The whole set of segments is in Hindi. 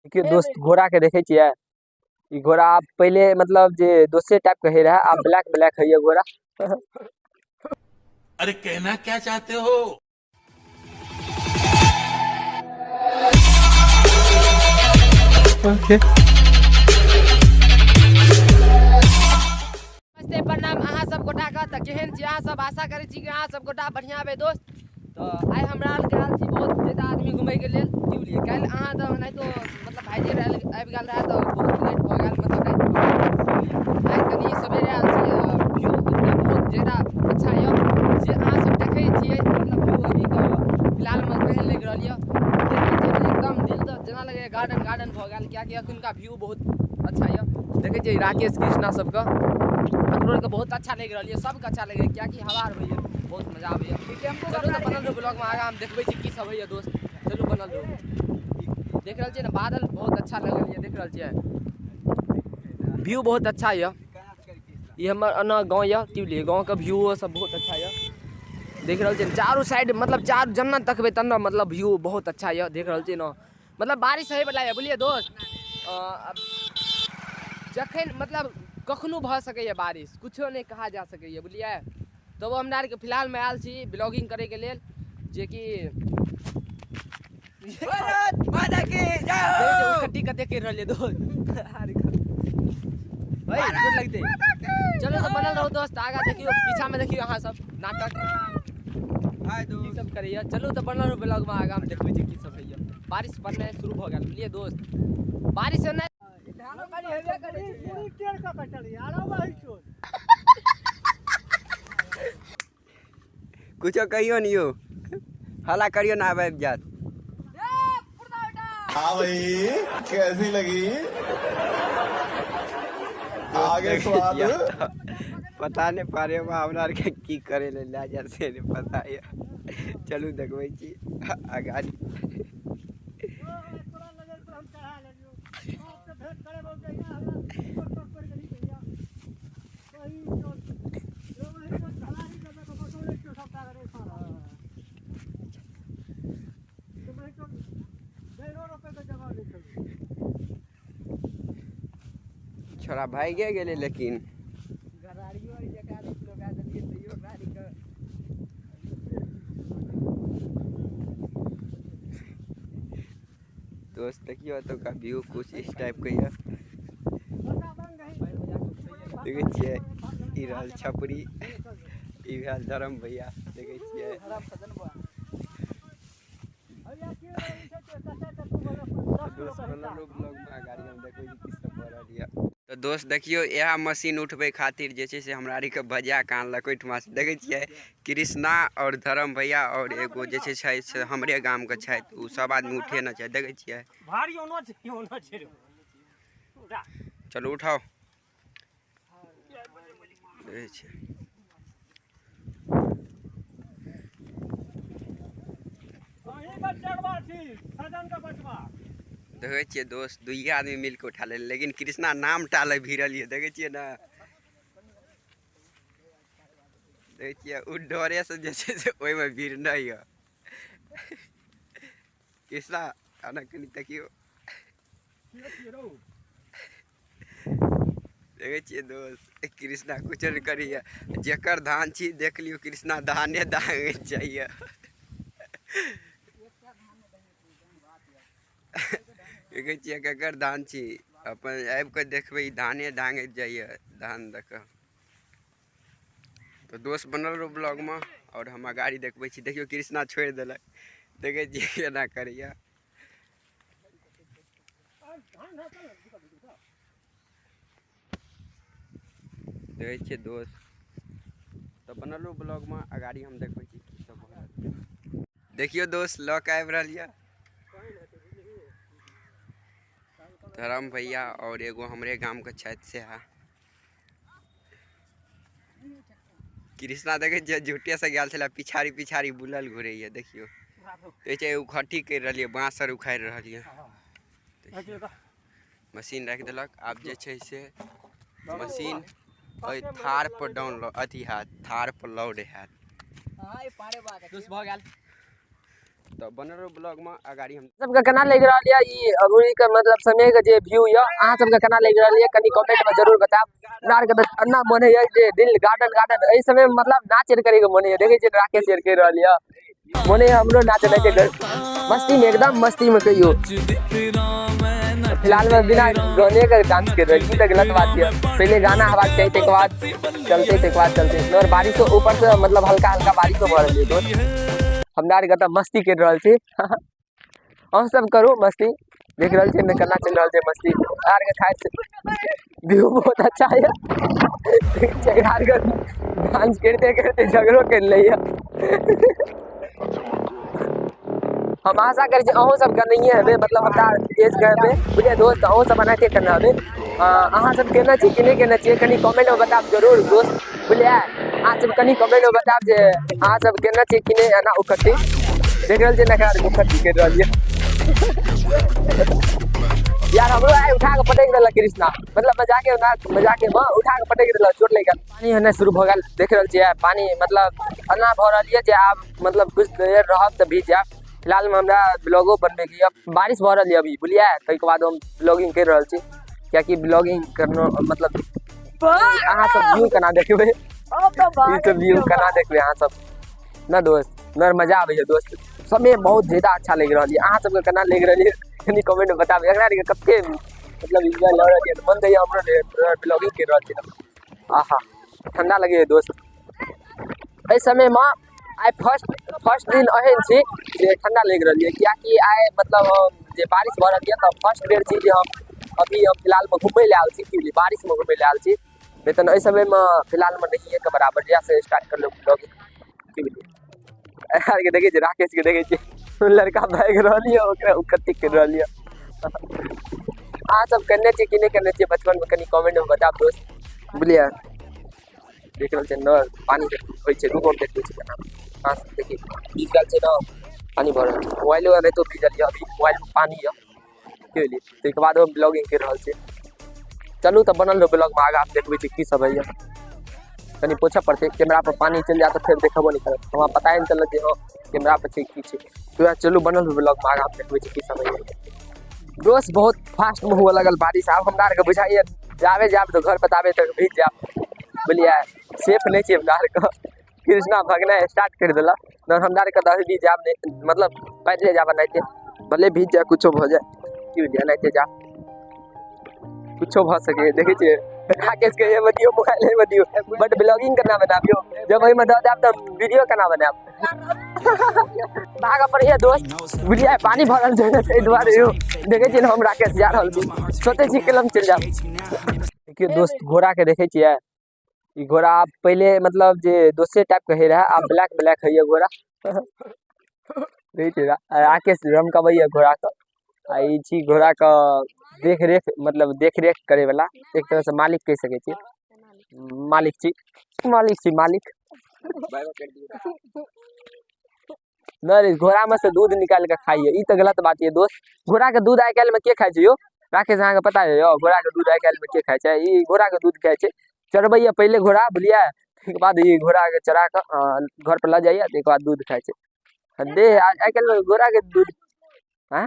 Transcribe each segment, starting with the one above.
देखियो दोस्त घोड़ा के देखे छियै। ई घोड़ा आप पहले मतलब जे दोसरे टाइप के है रहा, आप ब्लैक ब्लैक है ये घोड़ा। अरे कहना क्या चाहते हो? ओके नमस्ते प्रणाम अहाँ सब गोटा का त केहन छी अहाँ सब। आशा करै छी कि अहाँ सब गोटा बढ़िया बे दोस्त। तो आइ हमरा गेल छी बहुत ज्यादा आदमी घूमे के लेल ट्यूलिए। कल अहाँ तो नहीं तो मतलब भाईजी आबि गेल रहा तो बहुत लेट हो गेल मतलब आइ कनी सवेरे आयल छी। व्यू बहुत ज्यादा अच्छा है जे अहाँ सब देखै छियै। मतलब व्यू अभी के फिलहाल में केहन लग रहल है एकदम दिल तो जना लगे गार्डन गार्डन भ गेल कियाकि अखुनका व्यू बहुत अच्छा है। देखे छियै राकेश कृष्णा सबके अपनों के बहुत अच्छा लग रहा है, सबके अच्छा लगे क्या कि हवा भैया बहुत मजा आवे। चलो तो बनल रहो ब्लॉग में आगा हम देखबे छी की सब है दोस्त। चलो बनल रहो। देख रहल छियै ना बादल बहुत अच्छा लग रहा है। देख रहल छियै व्यू बहुत अच्छा है। ये हमर अना गांव है ट्यूलिए, गांव का व्यू सब बहुत अच्छा है। देख रहल छियै चारों साइड मतलब चार जन्नत तकबे तन्ना मतलब व्यू बहुत अच्छा है। देख रहल छियै ना मतलब बारिश होय वाला है बुझलिए दोस्त। जखन मतलब कखनो भ सकैए बारिश, कुछो नहीं कहा जा सकैए बुझलिए। तो वो हमरा के फिलहाल में आयल छी ब्लॉगिंग करे के लेल जे कि खट्टी कते कर रहलिए दोस्त। भाई गुड लगते। चलो तो बनल रहो दोस्त आगा देखियो पीछा में देखियो अहाँ सब नाटक की सब करैया। चलो तो बनल रहो ब्लॉग में आगा हम देखबै छी की सब होइए। बारिश पड़ने शुरू भ गेल बुझलिए दोस्त। बारिश ने कुछो कहियो नहीं हो, हला करियो ना आबि जात। हाँ भाई कैसी लगी आगे स्वाद पता नहीं पारे हमरा के की करे ले ला जा से नहीं पता है। चलू देखबै छी आगाड़ी। छोरा भागे गेले लेकिन दोस्त देखियो तो का व्यू कुछ इस टाइप के है। देखे छियै ई रहल छपरी, ई भेल धर्म भैया। देखे छियै तो दोस्त देखियो यह मशीन उठबे खातिर जे से हमरा आरी के बजा के आनलक ओहिठमा से। देखे छियै कृष्णा और धर्म भैया और एगो जे से हमरे गाम के छै उ सब आदमी उठे न छै। देखे छियै चलो उठाओ। देखे छियै देखे छियै दोस्त दुइये आदमी मिलके उठा ले, लेकिन कृष्णा नाम टाले भिड़लिए। देखे छियै ना देखे छियै उ डरे से जे छै से ओइ में भीड़ नहीं है। कृष्णा आना कनी तकियो। देखे छियै दोस्त कृष्णा कुछ नहीं करिए, जेकर धान छी देख लियो कृष्णा धाने दागे चाहिए। देखे छियै केकर धान छी अपन आबि के देखबै धाने डांगे जाइए धान देख। तो दोस्त बनल रहो ब्लॉग में और हम गाड़ी देखबै छी। देखियो कृष्णा छोड़ देलक, देखे छियै केना करिए। देखे छियै दोस्त तो बनल रहो ब्लॉग में अगाड़ी हम देखबै छी की सब भ रहल। देखियो दोस्त लॉक आबि रहल है धर्म भैया और एगो हमरे गांव के छथि से है कृष्णा। देखे छियै झूठे से गेल छला पिछाड़ी पिछाड़ी बुलल घुरे है। देखियो देखे उ खट्टी कर रहलिए बांस आर उखाड़ रहलिए। मशीन रख देलक आब जे छै से मशीन ओइ थार पर डाउन अथी हैत, थार पर लोड हैत। दोस्त भ गेल तो बनल रहो ब्लॉग में अगाड़ी हम सबका केना लग रहा है ई अभी के मतलब समय के जे व्यू या अहाँ सबके केना लग रहा है कनी कमेंट में जरूर बताब। हमरा आर के त अन्ना मन है जे दिल गार्डन ए समय में मतलब नाच करे के मन है। देखे छी राकेश शेर कर रहल या मोने हमरो नाच नाचे मस्ती में एकदम मस्ती में कहियो। फिलहाल में बिना गाने का डांस कर रही थी तो गलत बात है। पहले गाना हवा चाहिए के बाद चलते और बारिश तो ऊपर से मतलब हल्का हल्का बारिश हो रही है। दोस्त हमरा आर के त मस्ती कर रहल छी हम सब करू मस्ती देख रहल छी न केना चल रहल छै मस्ती आर के खाए व्यू बहुत अच्छा है। झगड़ा कर डांस करते करते झगड़ो कर लिया। हम आशा करी अहूँ सब करनी है मतलब हमरा एज के हेबे बुझे दोस्त अहूँ सब एनाहिते करना हेबे। अहाँ सब केना छी कि नहीं केना छी कनी कमेंट में बताब जरूर दोस्त बुझलिए। अहाँ सब कनी कमेंट में बताब जे अहाँ सब केना छी कि नहीं एना उखट्टी देख रहल छी नखरा उखट्टी कर रहल है। यार हमरो आए उठा के पटक देलक कृष्णा मतलब मजाके में उठा के पटक देलक चोट लग गल। पानी होने शुरू भ गेल देख रहल छी पानी मतलब अन्ना भ रहल है जे आप मतलब कुछ देर रहब त भीज जाब। फिलहाल में हमरा ब्लॉगो बनबे के बारिश भ रही है अभी बुझलिए तै के बाद हम ब्लॉगिंग कर रहल छी क्योंकि ब्लॉगिंग करनो मतलब अहाँ सब व्यू केना देखबे ई सब व्यू केना देखबे अहाँ सब ना दोस्त न मजा आवे है दोस्त। समय बहुत ज्यादा अच्छा लग रहा है अहाँ सबके केना लग रही है कनी कमेंट में बताबे। एकरा के कते मतलब एंजॉय ल रही है मन दे हमरो ब्लॉगिंग कर रहल छी आहा ठंडा लगे है दोस्त। ए समय में आइ फर्स्ट दिन एहन छी जे ठंडा लग रही है क्योंकि आइ मतलब जे बारिश भ रही है तो फर्स्ट बेर छी जे हम अभी फिलहाल में घूमे ले आल छी कि बारिश में घूमे ले आल छी नहीं तो इस समय में फिलहाल में नहीं है के बराबर जैसे से स्टार्ट कर लो ब्लॉगिंग की के देखे राकेश के देखे लड़का भाग रही है ओकरा उकट्टी कर रही है। अहाँ सब करने चाहिए कि नहीं करने चाहिए बचपन में कनी कमेंट में बताब दोस्त बुझलिए। देख रहल छै न पानी होय छै रूम देख छै केना हां देखि बीज गाल छै न पानी भरल मोबाइल नहीं तो भीजल है अभी मोबाइल में पानी है के लिए तो एक बाद हम ब्लॉगिंग कर रहल छै। चलू तो बनल रहो ब्लॉग में आगे आप देखबे छी की सब है कनी पोछा पड़ते कैमरा पर पानी चल जाए तो फिर देखबो नहीं करत हमरा पता ही नहीं चलत जे हां कैमरा पर छै की छै। तो चलू बनल रहो ब्लॉग में आगे आप देखबे छी की सब है दोस्त। बहुत फास्ट में हुआ लगल बारिश अब हमरा आर के बुझाइए जावे तो घर बताबे तक भीज जाब बुझलिए सेफ नहीं छै हमरा आर के। कृष्णा भगना स्टार्ट कर दिला न हमरा आर के दही भी जाब नहीं मतलब पैदले जाब नहीं भले भीज जाए कुछ भ जाए की बुझिए नहीं जा कुछ भ सके देखे छिए राकेश के ये बतियो मोबाइल में बतियो बट ब्लॉगिंग करना बनाबियो जब वही में दब तो वीडियो केना बनाब भागा पर ये दोस्त बुझिए पानी भरल छै ए दुआरे यो देखे छिए हम राकेश जा रहल छी सोचे छी कलम चल जाब। देखिए दोस्त घोड़ा के देखे छिए ई घोड़ा आप पहले मतलब जे दूसरे टाइप के है रहा अब ब्लैक है ये घोड़ा देखिए राकेश रमकबैया घोड़ा का आई छी घोड़ा का देख रेख करे वाला एक तरह से मालिक कह सके छी मालिक नहीं घोड़ा में से दूध निकाल के खाइए ई तो गलत बात है दोस्त। घोड़ा के दूध आइ काल में के खाइ छै यो राकेश अहाँ के पता है यो घोड़ा के दूध आइ काल में के खाइ छै ई घोड़ा के दूध खाइ छै चरबैया पहले घोड़ा बुझलिए एक बाद ये घोड़ा के चरा के घर पर ला जाइए एक बाद दूध खाइ छै दे आइ काल में घोड़ा के दूध हैं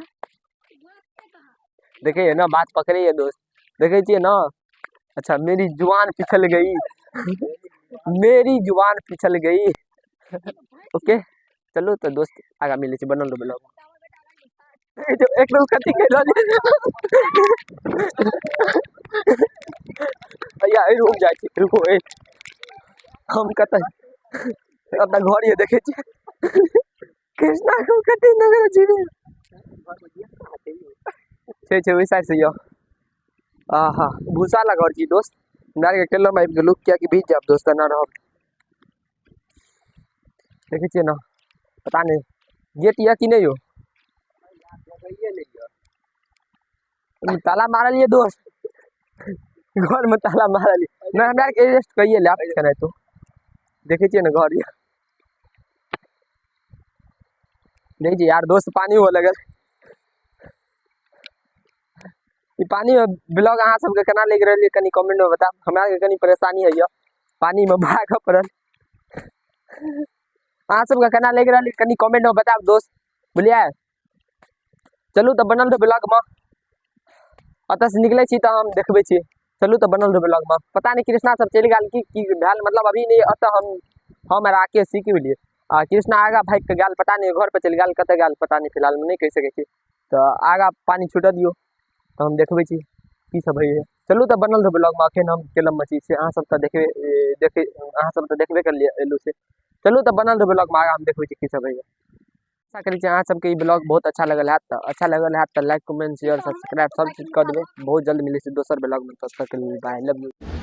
देखिए ना बात पकड़े है दोस्त देखे छिए ना। अच्छा मेरी जुबान फिसल गई ओके चलो तो दोस्त आगा मिले छी बनल ब्लॉग जो एक लोग कथि कर रहल भैया ए रूम जाय छी रुको ए हम कत अपना घर ये देखे छी कृष्णा को कथि नगर छी छे वैसा से यो आहा भूसा लगा छी दोस्त नार के केलो में गेलु क्या कि भीज जाब दोस्त ना रहब देखे छी ना पता नहीं गेट या कि नहीं हो ताला मारल ये दोस्त घर में ताला मारल ना हमरा के रेस्ट कइए ले आप तो देखे छी ना घर ये नहीं जी यार दोस्त पानी हो लगल ई पानी में ब्लॉग अहाँ सबके केना लग रहल है कनी कमेंट में बताब। हमरा के कनी परेशानी है यो पानी में भाग पड़ल अहाँ सबके केना लग रहल है कनी कमेंट में बताब दोस्त बुझलियै। चलू तऽ बनल रहे ब्लॉग में, अतः से निकले छी तऽ हम देखबे छी। चलू तऽ बनल रहे ब्लॉग में। पता नहीं कृष्णा सब चल गल की भेल, मतलब अभी नहीं अतः हम राकेश सी की बुझलिए। कृष्णा आगा भाग के गल, पता नहीं घर पर चल गल, कत गल पता नहीं, फिलहाल में नहीं कह सके छी। तो आगा पानी छूट दियो तो हम देखबे छी की सब है। चलू तऽ बनल रहे ब्लॉग में। अखन हम केलम मची से अहाँ सब तऽ अहाँ सब तऽ देखबे कर लिए एलू से। चलू तऽ बनल रहे ब्लॉग में, आगा हम देखबे छी की सब है। आशा करी छी अहाँ सबके ई ब्लॉग बहुत अच्छा लगल है। तो अच्छा लगल है तो लाइक कमेंट शेयर सब्सक्राइब सब चीज कर देबे। बहुत जल्द मिले दोसर ब्लॉग में, तब तक के लिए बाय, लव यू।